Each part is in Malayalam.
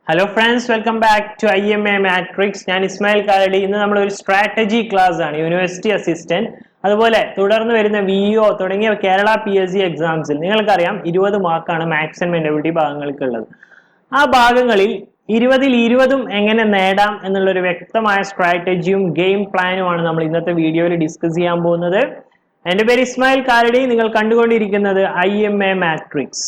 Hello friends, welcome back to IMA Matrix. ഞാൻ ഇസ്മായിൽ കാലടി. ഇന്ന് നമ്മൾ ഒരു സ്ട്രാറ്റജി ക്ലാസ് ആണ്, യൂണിവേഴ്സിറ്റി അസിസ്റ്റന്റ്. അതുപോലെ തുടർന്ന് വരുന്ന വിഒ തുടങ്ങിയ കേരള PSC എക്സാംസിൽ നിങ്ങൾക്കറിയാം 20 മാർക്കാണ് മാത്സ് ആൻഡ് മെന്റബിലിറ്റി ഭാഗങ്ങൾക്കുള്ളത്. ആ ഭാഗങ്ങളിൽ 20ൽ 20 എങ്ങനെ നേടാം എന്നുള്ളൊരു വ്യക്തമായ സ്ട്രാറ്റജിയും ഗെയിം പ്ലാനുമാണ് നമ്മൾ ഇന്നത്തെ വീഡിയോയിൽ ഡിസ്കസ് ചെയ്യാൻ പോകുന്നത്. എൻ്റെ പേര് ഇസ്മായിൽ കാലടി. നിങ്ങൾ കണ്ടുകൊണ്ടിരിക്കുന്നത് IMA മാട്രിക്സ്.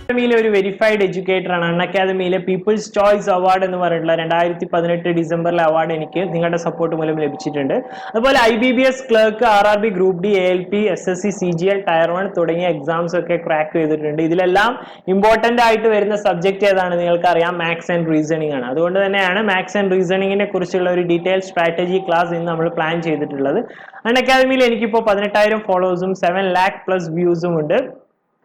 അക്കാദമിയിലെ ഒരു വെരിഫൈഡ് എഡ്യൂക്കേറ്റർ ആണ്. അക്കാദമിയിലെ പീപ്പിൾസ് ചോയ്സ് അവാർഡ് എന്ന് പറഞ്ഞിട്ടുള്ള 2018 ഡിസംബറിലെ അവാർഡ് എനിക്ക് നിങ്ങളുടെ സപ്പോർട്ട് മൂലം ലഭിച്ചിട്ടുണ്ട്. അതുപോലെ IBBS clerk, RRB group D, ALP, SSC, CGL, tier 1 തുടങ്ങിയ എക്സാംസ് ഒക്കെ ക്രാക്ക് ചെയ്തിട്ടുണ്ട്. ഇതിലെല്ലാം ഇമ്പോർട്ടന്റ് ആയിട്ട് വരുന്ന സബ്ജക്ട് ഏതാണ് നിങ്ങൾക്കറിയാം, മാത്സ് ആൻഡ് റീസണിംഗ് ആണ്. അതുകൊണ്ട് തന്നെയാണ് മാത്സ് ആൻഡ് റീസണിങ്ങിനെ കുറിച്ചുള്ള ഒരു ഡീറ്റെയിൽ സ്ട്രാറ്റജി ക്ലാസ് ഇന്ന് നമ്മൾ പ്ലാൻ ചെയ്തിട്ടുള്ളത്. അക്കാദമിയിൽ എനിക്കിപ്പോൾ 18,000 ഫോളോവേഴ്സും 7 lakh പ്ലസ് വ്യൂസും ഉണ്ട്.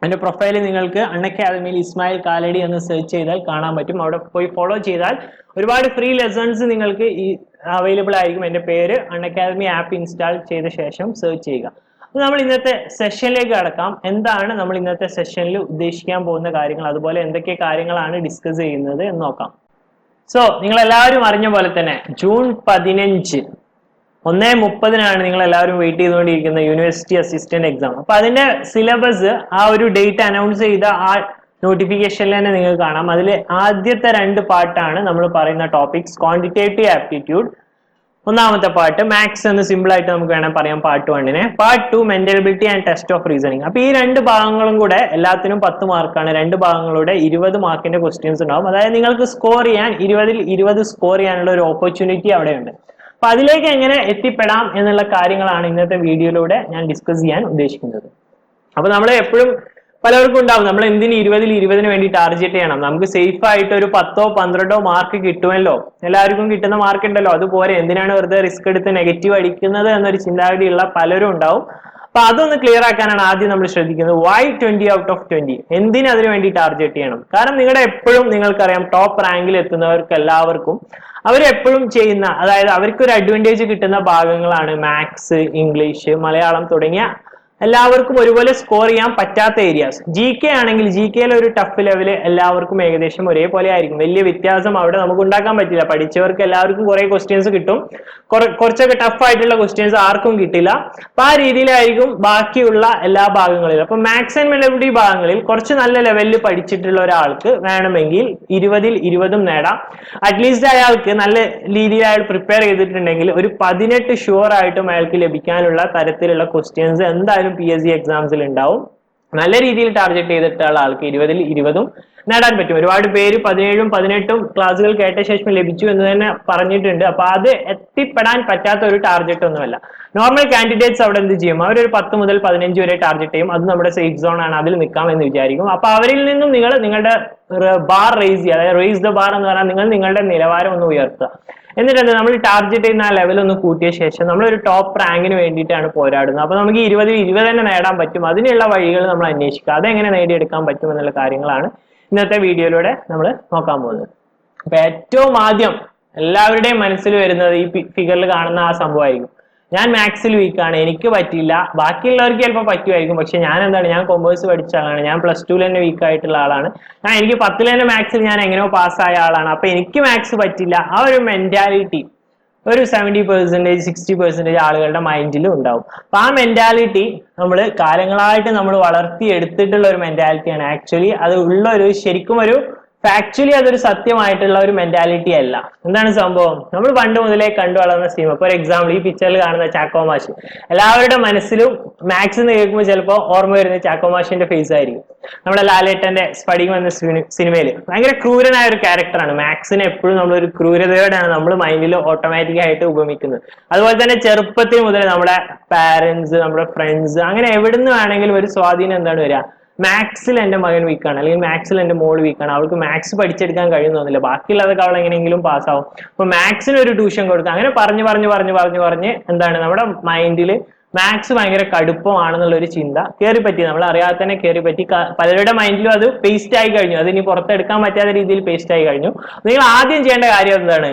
എൻ്റെ പ്രൊഫൈലിൽ നിങ്ങൾക്ക് അക്കാദമിയിൽ ഇസ്മായിൽ കാലടി എന്ന് സെർച്ച് ചെയ്താൽ കാണാൻ പറ്റും. അവിടെ പോയി ഫോളോ ചെയ്താൽ ഒരുപാട് ഫ്രീ ലെസൺസ് നിങ്ങൾക്ക് അവൈലബിൾ ആയിരിക്കും. എൻ്റെ പേര് അക്കാദമി ആപ്പ് ഇൻസ്റ്റാൾ ചെയ്ത ശേഷം സെർച്ച് ചെയ്യുക. അപ്പോൾ നമ്മൾ ഇന്നത്തെ സെഷനിലേക്ക് കടക്കാം. എന്താണ് നമ്മൾ ഇന്നത്തെ സെഷനിൽ ഉദ്ദേശിക്കാൻ പോകുന്ന കാര്യങ്ങൾ, അതുപോലെ എന്തൊക്കെ കാര്യങ്ങളാണ് ഡിസ്കസ് ചെയ്യുന്നത് എന്ന് നോക്കാം. സോ നിങ്ങൾ എല്ലാവരും അറിഞ്ഞ പോലെ തന്നെ ജൂൺ 15 1:30 നിങ്ങൾ എല്ലാവരും വെയിറ്റ് ചെയ്തുകൊണ്ടിരിക്കുന്ന യൂണിവേഴ്സിറ്റി അസിസ്റ്റന്റ് എക്സാം. അപ്പൊ അതിന്റെ സിലബസ് ആ ഒരു ഡേറ്റ് അനൗൺസ് ചെയ്ത ആ നോട്ടിഫിക്കേഷനിൽ തന്നെ നിങ്ങൾക്ക് കാണാം. അതിൽ ആദ്യത്തെ 2 പാർട്ടാണ് നമ്മൾ പറയുന്ന ടോപ്പിക്സ്. ക്വാണ്ടിറ്റേറ്റീവ് ആപ്റ്റിറ്റ്യൂഡ് ഒന്നാമത്തെ പാർട്ട്, മാത്സ് എന്ന് സിമ്പിൾ ആയിട്ട് നമുക്ക് വേണം പറയാം part 1. Part 2 mental ability and test of reasoning. അപ്പൊ ഈ 2 ഭാഗങ്ങളും കൂടെ എല്ലാത്തിനും 10 മാർക്കാണ്. 2 ഭാഗങ്ങളുടെ 20 മാർക്കിന്റെ ക്വസ്റ്റ്യൻസ് ഉണ്ടാവും. അതായത് നിങ്ങൾക്ക് സ്കോർ ചെയ്യാൻ 20ൽ 20 സ്കോർ ചെയ്യാനുള്ള ഒരു ഓപ്പർച്യൂണിറ്റി അവിടെയുണ്ട്. അപ്പൊ അതിലേക്ക് എങ്ങനെ എത്തിപ്പെടാം എന്നുള്ള കാര്യങ്ങളാണ് ഇന്നത്തെ വീഡിയോയിലൂടെ ഞാൻ ഡിസ്കസ് ചെയ്യാൻ ഉദ്ദേശിക്കുന്നത്. അപ്പൊ നമ്മൾ എപ്പോഴും പലർക്കും ഉണ്ടാവും, നമ്മൾ എന്തിന് 20ൽ 20 വേണ്ടി ടാർഗറ്റ് ചെയ്യണം, നമുക്ക് സേഫ് ആയിട്ട് ഒരു 10ഓ 12ഓ മാർക്ക് കിട്ടുമല്ലോ, എല്ലാവർക്കും കിട്ടുന്ന മാർക്ക് ഉണ്ടല്ലോ, അതുപോലെ എന്തിനാണ് വെറുതെ റിസ്ക് എടുത്ത് നെഗറ്റീവ് അടിക്കുന്നത് എന്നൊരു ചിന്താഗതിയുള്ള പലരും ഉണ്ടാവും. അപ്പൊ അതൊന്ന് ക്ലിയർ ആക്കാനാണ് ആദ്യം നമ്മൾ ശ്രദ്ധിക്കുന്നത്. why 20 out of 20? എന്തിന് അതിനു വേണ്ടി ടാർഗറ്റ് ചെയ്യണം? കാരണം നിങ്ങളുടെ എപ്പോഴും നിങ്ങൾക്കറിയാം ടോപ്പ് റാങ്കിൽ എത്തുന്നവർക്ക് എല്ലാവർക്കും അവരെപ്പോഴും ചെയ്യുന്ന, അതായത് അവർക്കൊരു അഡ്വാൻറ്റേജ് കിട്ടുന്ന ഭാഗങ്ങളാണ് മാത്സ്, ഇംഗ്ലീഷ്, മലയാളം തുടങ്ങിയ എല്ലാവർക്കും ഒരുപോലെ സ്കോർ ചെയ്യാൻ പറ്റാത്ത ഏരിയാസ്. GK ആണെങ്കിൽ GKയിലെ ഒരു ടഫ് ലെവല് എല്ലാവർക്കും ഏകദേശം ഒരേപോലെ ആയിരിക്കും. വലിയ വ്യത്യാസം അവിടെ നമുക്ക് ഉണ്ടാക്കാൻ പറ്റില്ല. പഠിച്ചവർക്ക് എല്ലാവർക്കും കുറെ ക്വസ്റ്റ്യൻസ് കിട്ടും, കുറച്ചൊക്കെ ടഫ് ആയിട്ടുള്ള ക്വസ്റ്റ്യൻസ് ആർക്കും കിട്ടില്ല. അപ്പൊ ആ രീതിയിലായിരിക്കും ബാക്കിയുള്ള എല്ലാ ഭാഗങ്ങളിലും. അപ്പൊ മാത്സ് ആൻഡ് മെന്റബിലിറ്റി ഭാഗങ്ങളിൽ കുറച്ച് നല്ല ലെവലിൽ പഠിച്ചിട്ടുള്ള ഒരാൾക്ക് വേണമെങ്കിൽ 20ൽ 20 നേടാം. അറ്റ്ലീസ്റ്റ് അയാൾക്ക് നല്ല രീതിയിൽ അയാൾ പ്രിപ്പയർ ചെയ്തിട്ടുണ്ടെങ്കിൽ ഒരു 18 ഷുവർ ആയിട്ടും അയാൾക്ക് ലഭിക്കാനുള്ള തരത്തിലുള്ള ക്വസ്റ്റ്യൻസ് എന്തായാലും PSC എക്സാംസിൽ ഉണ്ടാവും. നല്ല രീതിയിൽ ടാർഗറ്റ് ചെയ്തിട്ടുള്ള ആൾക്ക് 20ൽ 20 നേടാൻ പറ്റും. ഒരുപാട് പേര് 17ഉം 18ഉം ക്ലാസ്സുകൾ കേട്ട ശേഷം ലഭിച്ചു എന്ന് തന്നെ പറഞ്ഞിട്ടുണ്ട്. അപ്പൊ അത് എത്തിപ്പെടാൻ പറ്റാത്ത ഒരു ടാർഗറ്റ് ഒന്നുമല്ല. നോർമൽ കാൻഡിഡേറ്റ്സ് അവിടെ എന്ത് ചെയ്യും, അവരൊരു 10 മുതൽ 15 വരെ ടാർഗറ്റ് ചെയ്യും. അത് നമ്മുടെ സേഫ് സോൺ ആണ്, അതിൽ നിൽക്കാം എന്ന് വിചാരിക്കും. അപ്പൊ അവരിൽ നിന്നും നിങ്ങൾ നിങ്ങളുടെ ബാർ റേസ് ചെയ്യുക, അതായത് റേസ് ദ ബാർ എന്ന് പറഞ്ഞാൽ നിങ്ങൾ നിങ്ങളുടെ നിലവാരം ഒന്ന് ഉയർത്തുക. എന്നിട്ട് നമ്മൾ ടാർഗറ്റ് ചെയ്യുന്ന ആ ലെവൽ ഒന്ന് കൂട്ടിയ ശേഷം നമ്മളൊരു ടോപ്പ് റാങ്കിന് വേണ്ടിയിട്ടാണ് പോരാടുന്നത്. അപ്പൊ നമുക്ക് 20ൽ 20 തന്നെ നേടാൻ പറ്റും. അതിനുള്ള വഴികൾ നമ്മൾ അന്വേഷിക്കുക. അതെങ്ങനെ നേടിയെടുക്കാൻ പറ്റും എന്നുള്ള കാര്യങ്ങളാണ് ഇന്നത്തെ വീഡിയോയിലൂടെ നമ്മൾ നോക്കാൻ പോകുന്നത്. അപ്പൊ ഏറ്റവും ആദ്യം എല്ലാവരുടെയും മനസ്സിൽ വരുന്നത് ഈ ഫിഗറിൽ കാണുന്ന ആ സംഭവമായിരിക്കും. ഞാൻ മാത്സിൽ വീക്കാണ്, എനിക്ക് പറ്റില്ല. ബാക്കിയുള്ളവർക്ക് ചിലപ്പോൾ പറ്റുമായിരിക്കും, പക്ഷെ ഞാൻ കൊമേഴ്സ് പഠിച്ച ആളാണ്, ഞാൻ +2 തന്നെ വീക്ക് ആയിട്ടുള്ള ആളാണ്, എനിക്ക് 10ൽ തന്നെ മാത്സിൽ ഞാൻ എങ്ങനെയോ പാസ്സായ ആളാണ്, അപ്പൊ എനിക്ക് മാത്സ് പറ്റില്ല. ആ ഒരു മെന്റാലിറ്റി ഒരു 70%, 60% ആളുകളുടെ മൈൻഡിലും ഉണ്ടാവും. അപ്പൊ ആ മെന്റാലിറ്റി നമ്മൾ കാലങ്ങളായിട്ട് നമ്മൾ വളർത്തി എടുത്തിട്ടുള്ള ഒരു മെന്റാലിറ്റിയാണ്. ആക്ച്വലി അത് ഉള്ള ഒരു ശരിക്കും ഒരു ഫാക്ച്വലി അതൊരു സത്യമായിട്ടുള്ള ഒരു മെന്റാലിറ്റി അല്ല. എന്താണ് സംഭവം? നമ്മൾ പണ്ട് മുതലേ കണ്ടു വളർന്ന സിനിമ, ഫോർ എക്സാമ്പിൾ ഈ പിക്ചറിൽ കാണുന്ന ചാക്കോ മാഷ്, എല്ലാവരുടെ മനസ്സിലും മാത്സ് എന്ന് കേൾക്കുമ്പോൾ ചിലപ്പോൾ ഓർമ്മ വരുന്ന ചാക്കോ മാഷിന്റെ ഫേസ് ആയിരിക്കും. നമ്മുടെ ലാലേട്ടന്റെ സ്ഫടികം എന്ന സിനിമയിൽ ഭയങ്കര ക്രൂരനായ ഒരു ക്യാരക്ടറാണ്. മാത്സിനെ എപ്പോഴും നമ്മളൊരു ക്രൂരതയോടാണ് നമ്മൾ മൈൻഡിൽ ഓട്ടോമാറ്റിക് ആയിട്ട് ഉപമിക്കുന്നത്. അതുപോലെ തന്നെ ചെറുപ്പത്തിൽ മുതൽ നമ്മുടെ പാരന്റ്സ്, നമ്മുടെ ഫ്രണ്ട്സ്, അങ്ങനെ എവിടുന്ന് വേണമെങ്കിലും ഒരു സ്വാധീനം എന്താണ് വരിക, മാത്സിൽ എൻ്റെ മകൻ വീക്കാണ്, അല്ലെങ്കിൽ മാത്സിൽ എൻ്റെ മോൾ വീക്കാണ്, അവൾക്ക് മാത്സ് പഠിച്ചെടുക്കാൻ കഴിയുന്നില്ല, ബാക്കിയുള്ളതൊക്കെ അവൾ എങ്ങനെയെങ്കിലും പാസ്സാവും, അപ്പൊ മാത്സിന് ഒരു ട്യൂഷൻ കൊടുക്കുക. അങ്ങനെ പറഞ്ഞ് എന്താണ് നമ്മുടെ മൈൻഡിൽ മാത്സ് ഭയങ്കര കടുപ്പമാണെന്നുള്ള ഒരു ചിന്ത കയറിപ്പറ്റി, നമ്മൾ അറിയാതെ തന്നെ കയറിപ്പറ്റി. പലരുടെ മൈൻഡിലും അത് പേസ്റ്റ് ആയി കഴിഞ്ഞു, അത് ഇനി പുറത്തെടുക്കാൻ പറ്റാത്ത രീതിയിൽ പേസ്റ്റ് ആയി കഴിഞ്ഞു. നിങ്ങൾ ആദ്യം ചെയ്യേണ്ട കാര്യം എന്താണ്,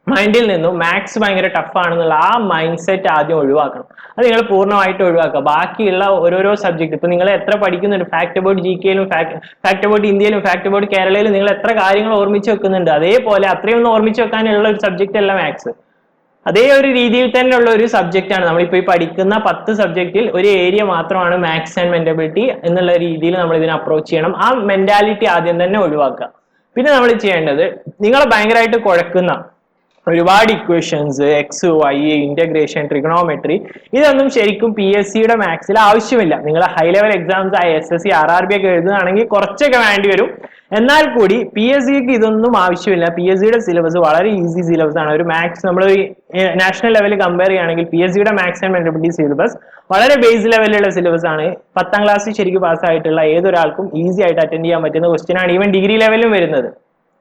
മൈൻഡിൽ നിന്നും മാത്സ് ഭയങ്കര ടഫാണെന്നുള്ള ആ മൈൻഡ് സെറ്റ് ആദ്യം ഒഴിവാക്കണം. അത് നിങ്ങൾ പൂർണ്ണമായിട്ട് ഒഴിവാക്കുക. ബാക്കിയുള്ള ഓരോരോ സബ്ജക്ട് ഇപ്പൊ നിങ്ങൾ എത്ര പഠിക്കുന്നുണ്ട്, ഫാക്ട് അബൌട്ട് ജി കെയിലും ഫാക്ട് അബൌട്ട് ഇന്ത്യയിലും ഫാക്ട് അബൌട്ട് കേരളയിലും നിങ്ങൾ എത്ര കാര്യങ്ങൾ ഓർമ്മിച്ച് വെക്കുന്നുണ്ട്, അതേപോലെ അത്രയൊന്നും ഓർമ്മിച്ച് വെക്കാനുള്ള ഒരു സബ്ജക്റ്റ് അല്ല മാത്സ്. അതേ ഒരു രീതിയിൽ തന്നെയുള്ള ഒരു സബ്ജക്റ്റ് ആണ്. നമ്മളിപ്പോ ഈ പഠിക്കുന്ന 10 സബ്ജക്റ്റിൽ ഒരു ഏരിയ മാത്രമാണ് മാത്സ് ആൻഡ് മെന്റബിലിറ്റി എന്നുള്ള രീതിയിൽ നമ്മൾ ഇതിനെ അപ്രോച്ച് ചെയ്യണം. ആ മെന്റാലിറ്റി ആദ്യം തന്നെ ഒഴിവാക്കുക. പിന്നെ നമ്മൾ ചെയ്യേണ്ടത്, നിങ്ങളെ ഭയങ്കരമായിട്ട് കുഴക്കുന്ന ഒരുപാട് equations, X Y, integration, trigonometry, ഇതൊന്നും ശരിക്കും PSCയുടെ മാത്സിൽ ആവശ്യമില്ല. നിങ്ങൾ ഹൈ ലെവൽ എക്സാംസ് ആയ SSC RRB ഒക്കെ എഴുതുകയാണെങ്കിൽ കുറച്ചൊക്കെ വേണ്ടി വരും. എന്നാൽ കൂടി PSCക്ക് ഇതൊന്നും ആവശ്യമില്ല. PSCയുടെ സിലബസ് വളരെ ഈസി സിലബസ് ആണ്. ഒരു മാത്സ് നമ്മൾ നാഷണൽ ലെവലിൽ കമ്പയർ ചെയ്യുകയാണെങ്കിൽ PSCയുടെ മാത്സ് ആൻഡ് മെന്റബിലിറ്റി സിലബസ് വളരെ ബേസ് ലെവലിലുള്ള സിലബസ് ആണ്. 10ാം ക്ലാസ്സിൽ ശരിക്കും പാസ്സായിട്ടുള്ള ഏതൊരാൾക്കും ഈസി ആയിട്ട് അറ്റൻഡ് ചെയ്യാൻ പറ്റുന്ന ക്വസ്റ്റ്യൻ ആണ് ഈവൻ ഡിഗ്രി ലെവലിലും വരുന്നത്.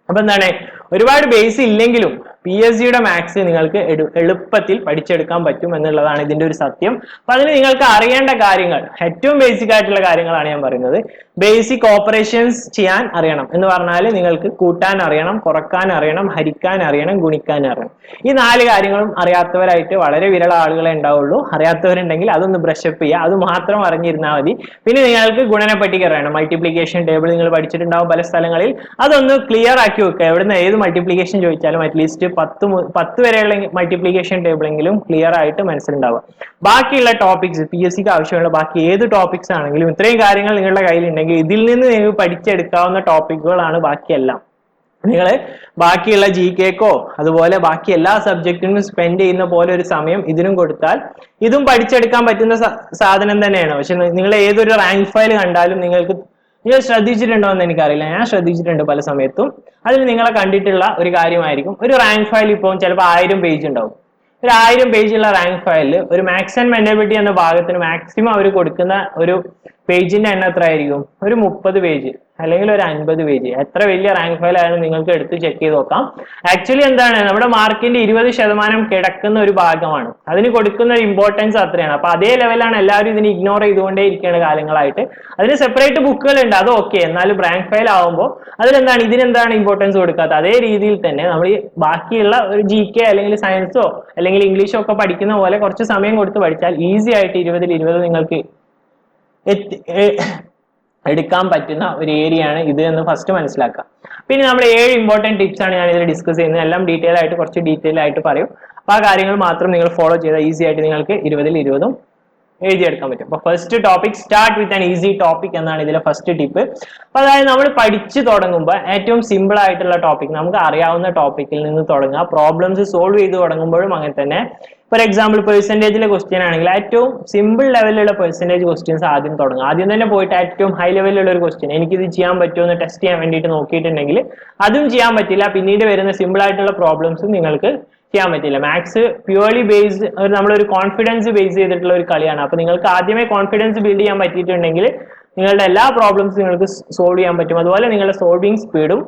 അപ്പൊ എന്താണ്, ഒരുപാട് ബേസ് ഇല്ലെങ്കിലും PSCയുടെ മാത്സ് നിങ്ങൾക്ക് എളുപ്പത്തിൽ പഠിച്ചെടുക്കാൻ പറ്റും എന്നുള്ളതാണ് ഇതിന്റെ ഒരു സത്യം. അപ്പൊ അതിന് നിങ്ങൾക്ക് അറിയേണ്ട കാര്യങ്ങൾ, ഏറ്റവും ബേസിക് ആയിട്ടുള്ള കാര്യങ്ങളാണ് ഞാൻ പറയുന്നത്. ബേസിക് ഓപ്പറേഷൻസ് ചെയ്യാൻ അറിയണം എന്ന് പറഞ്ഞാൽ നിങ്ങൾക്ക് കൂട്ടാൻ അറിയണം, കുറക്കാൻ അറിയണം, ഹരിക്കാൻ അറിയണം, ഗുണിക്കാൻ അറിയണം. ഈ 4 കാര്യങ്ങളും അറിയാത്തവരായിട്ട് വളരെ വിരള ആളുകളെ ഉണ്ടാവുള്ളൂ. അറിയാത്തവരുണ്ടെങ്കിൽ അതൊന്ന് ബ്രഷപ്പ് ചെയ്യുക, അത് മാത്രം അറിഞ്ഞിരുന്നാൽ മതി. പിന്നെ നിങ്ങൾക്ക് ഗുണന പട്ടിക അറിയണം, മൾട്ടിപ്ലിക്കേഷൻ ടേബിൾ നിങ്ങൾ പഠിച്ചിട്ടുണ്ടാവും പല സ്ഥലങ്ങളിൽ. അതൊന്ന് ക്ലിയർ ആക്കി വെക്കുക. എവിടുന്ന് ഏത് മൾട്ടിപ്ലിക്കേഷൻ ചോദിച്ചാലും അറ്റ്ലീസ്റ്റ് 10 വരെയുള്ള മൾട്ടിപ്ലിക്കേഷൻ ടേബിൾ എങ്കിലും ക്ലിയർ ആയിട്ട് മനസ്സിലുണ്ടാവുക. ബാക്കിയുള്ള ടോപ്പിക്സ്, PSCക്ക് ആവശ്യമുള്ള ബാക്കി ഏത് ടോപ്പിക്സ് ആണെങ്കിലും ഇത്രയും കാര്യങ്ങൾ നിങ്ങളുടെ കയ്യിലുണ്ടെങ്കിൽ ഇതിൽ നിന്ന് നിങ്ങൾക്ക് പഠിച്ചെടുക്കാവുന്ന ടോപ്പിക്കുകളാണ് ബാക്കിയെല്ലാം. നിങ്ങൾ ബാക്കിയുള്ള GKക്കോ അതുപോലെ ബാക്കി എല്ലാ സബ്ജക്റ്റിനും സ്പെൻഡ് ചെയ്യുന്ന പോലെ ഒരു സമയം ഇതിനും കൊടുത്താൽ ഇതും പഠിച്ചെടുക്കാൻ പറ്റുന്ന സാധനം തന്നെയാണ്. പക്ഷെ നിങ്ങൾ ഏതൊരു റാങ്ക് ഫയൽ കണ്ടാലും നിങ്ങൾ ശ്രദ്ധിച്ചിട്ടുണ്ടോ എന്ന് എനിക്കറിയില്ല, ഞാൻ ശ്രദ്ധിച്ചിട്ടുണ്ട് പല സമയത്തും. അതിൽ നിങ്ങളെ കണ്ടിട്ടുള്ള ഒരു കാര്യമായിരിക്കും, ഒരു റാങ്ക് ഫയൽ ഇപ്പോൾ ചിലപ്പോൾ 1000 പേജ് ഉണ്ടാവും. ഒരു 1000 പേജുള്ള റാങ്ക് ഫയലിൽ ഒരു മാത്സ് ആൻഡ് മെന്റബിലിറ്റി എന്ന ഭാഗത്തിന് മാക്സിമം അവർ കൊടുക്കുന്ന ഒരു പേജിന്റെ എണ്ണം എത്ര ആയിരിക്കും? ഒരു 30 പേജ് അല്ലെങ്കിൽ ഒരു 50 പേജ്. എത്ര വലിയ റാങ്ക് ഫയൽ ആയാലും നിങ്ങൾക്ക് എടുത്ത് ചെക്ക് ചെയ്ത് നോക്കാം. ആക്ച്വലി എന്താണ്, നമ്മുടെ മാർക്കിന്റെ 20% കിടക്കുന്ന ഒരു ഭാഗമാണ്, അതിന് കൊടുക്കുന്ന ഒരു ഇമ്പോർട്ടൻസ് അത്രയാണ്. അപ്പൊ അതേ ലെവലാണ് എല്ലാവരും ഇതിന് ഇഗ്നോർ ചെയ്തുകൊണ്ടേ ഇരിക്കുകയാണ് കാലങ്ങളായിട്ട്. അതിന് സെപ്പറേറ്റ് ബുക്കുകൾ ഉണ്ട്, അത് ഓക്കെ. എന്നാലും റാങ്ക് ഫയൽ ആവുമ്പോൾ അതിലെന്താണ്, ഇതിനെന്താണ് ഇമ്പോർട്ടൻസ് കൊടുക്കാത്ത? അതേ രീതിയിൽ തന്നെ നമ്മൾ ഈ ബാക്കിയുള്ള ഒരു GK അല്ലെങ്കിൽ സയൻസോ അല്ലെങ്കിൽ ഇംഗ്ലീഷോ ഒക്കെ പഠിക്കുന്ന പോലെ കുറച്ച് സമയം കൊടുത്ത് പഠിച്ചാൽ ഈസി ആയിട്ട് 20ൽ 20 നിങ്ങൾക്ക് എടുക്കാൻ പറ്റുന്ന ഒരു ഏരിയ ആണ് ഇത് എന്ന് ഫസ്റ്റ് മനസ്സിലാക്കാം. പിന്നെ നമ്മുടെ 7 ഇമ്പോർട്ടന്റ് ടിപ്സ് ആണ് ഞാൻ ഇതിൽ ഡിസ്കസ് ചെയ്യുന്നത്. എല്ലാം കുറച്ച് ഡീറ്റെയിൽ ആയിട്ട് പറയും. അപ്പൊ ആ കാര്യങ്ങൾ മാത്രം നിങ്ങൾ ഫോളോ ചെയ്താൽ ഈസി ആയിട്ട് നിങ്ങൾക്ക് 20ൽ 20 എഴുതിയെടുക്കാൻ പറ്റും. അപ്പൊ first topic, start with an easy topic എന്നാണ് ഇതിലെ ഫസ്റ്റ് ടിപ്പ്. അപ്പൊ അതായത് നമ്മൾ പഠിച്ചു തുടങ്ങുമ്പോൾ ഏറ്റവും സിമ്പിൾ ആയിട്ടുള്ള ടോപ്പിക്, നമുക്ക് അറിയാവുന്ന ടോപ്പിക്കിൽ നിന്ന് തുടങ്ങുക. പ്രോബ്ലംസ് സോൾവ് ചെയ്ത് തുടങ്ങുമ്പോഴും അങ്ങനെ തന്നെ. ഫോർ എക്സാമ്പിൾ പെർസെന്റേജിലെ ക്വസ്റ്റ്യൻ ആണെങ്കിൽ ഏറ്റവും സിമ്പിൾ ലെവലിലുള്ള പെർസെന്റേജ് ക്വസ്റ്റ്യൻസ് ആദ്യം തുടങ്ങുക. ആദ്യം തന്നെ പോയിട്ട് ഏറ്റവും ഹൈ ലെവലിലുള്ള ഒരു ക്വസ്റ്റ്യൻ എനിക്കിത് ചെയ്യാൻ പറ്റുമോ എന്ന് ടെസ്റ്റ് ചെയ്യാൻ വേണ്ടിയിട്ട് നോക്കിയിട്ടുണ്ടെങ്കിൽ അതും ചെയ്യാൻ പറ്റില്ല. പിന്നീട് വരുന്ന സിമ്പിൾ ആയിട്ടുള്ള പ്രോബ്ലംസും നിങ്ങൾക്ക് ചെയ്യാൻ പറ്റില്ല. മാത്സ് പ്യുവർലി ബേസ്ഡ്, നമ്മളൊരു കോൺഫിഡൻസ് ബേസ് ചെയ്തിട്ടുള്ള ഒരു കളിയാണ്. അപ്പൊ നിങ്ങൾക്ക് ആദ്യമേ കോൺഫിഡൻസ് ബിൽഡ് ചെയ്യാൻ പറ്റിയിട്ടുണ്ടെങ്കിൽ നിങ്ങളുടെ എല്ലാ പ്രോബ്ലംസും നിങ്ങൾക്ക് സോൾവ് ചെയ്യാൻ പറ്റും. അതുപോലെ നിങ്ങളുടെ സോൾവിങ് സ്പീഡും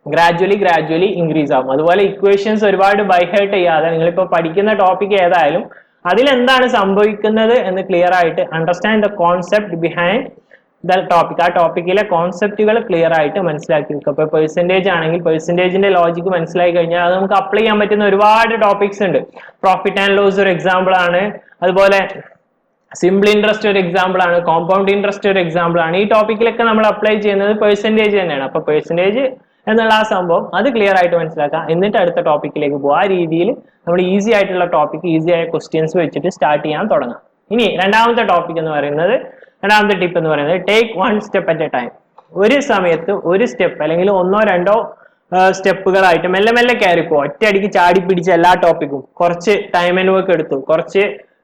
ഗ്രാജുവലി ഇൻക്രീസ് ആകും. അതുപോലെ ഇക്വേഷൻസ് ഒരുപാട് ബൈഹേർട്ട് ചെയ്യാതെ നിങ്ങളിപ്പോൾ പഠിക്കുന്ന ടോപ്പിക് ഏതായാലും അതിലെന്താണ് സംഭവിക്കുന്നത് എന്ന് ക്ലിയർ ആയിട്ട് understand the concept behind the topic, ആ ടോപ്പിക്കിലെ കോൺസെപ്റ്റുകൾ ക്ലിയർ ആയിട്ട് മനസ്സിലാക്കി വെക്കുക. ഇപ്പൊ പെർസെന്റേജ് ആണെങ്കിൽ പെർസെന്റേജിന്റെ ലോജിക്ക് മനസ്സിലാക്കി കഴിഞ്ഞാൽ അത് നമുക്ക് അപ്ലൈ ചെയ്യാൻ പറ്റുന്ന ഒരുപാട് ടോപ്പിക്സ് ഉണ്ട്. പ്രോഫിറ്റ് ആൻഡ് ലോസ് ഒരു എക്സാമ്പിൾ ആണ്, അതുപോലെ സിമ്പിൾ ഇൻട്രസ്റ്റ് ഒരു എക്സാമ്പിൾ ആണ്, കോമ്പൗണ്ട് ഇൻട്രസ്റ്റ് ഒരു എക്സാമ്പിൾ ആണ്. ഈ ടോപ്പിക്കിലൊക്കെ നമ്മൾ അപ്ലൈ ചെയ്യുന്നത് പെർസെന്റേജ് തന്നെയാണ്. അപ്പൊ പെർസെന്റേജ് എന്നുള്ള ആ സംഭവം അത് ക്ലിയർ ആയിട്ട് മനസ്സിലാക്കാം. എന്നിട്ട് അടുത്ത ടോപ്പിക്കിലേക്ക് പോകും. ആ രീതിയിൽ നമ്മൾ ഈസി ആയിട്ടുള്ള ടോപ്പിക്, ഈസി ആയ ക്വസ്റ്റ്യൻസ് വെച്ചിട്ട് സ്റ്റാർട്ട് ചെയ്യാൻ തുടങ്ങാം. ഇനി രണ്ടാമത്തെ ടിപ്പ് എന്ന് പറയുന്നത് take 1 step at A time. ഒരു സമയത്ത് ഒരു സ്റ്റെപ്പ് അല്ലെങ്കിൽ 1 or 2 സ്റ്റെപ്പുകളായിട്ട് മെല്ലെ മെല്ലെ കയറിപ്പോ. ഒറ്റയടിക്ക് ചാടി പിടിച്ച എല്ലാ ടോപ്പിക്കും കുറച്ച് ടൈം ആൻഡ് വർക്ക് എടുത്തു, കുറച്ച്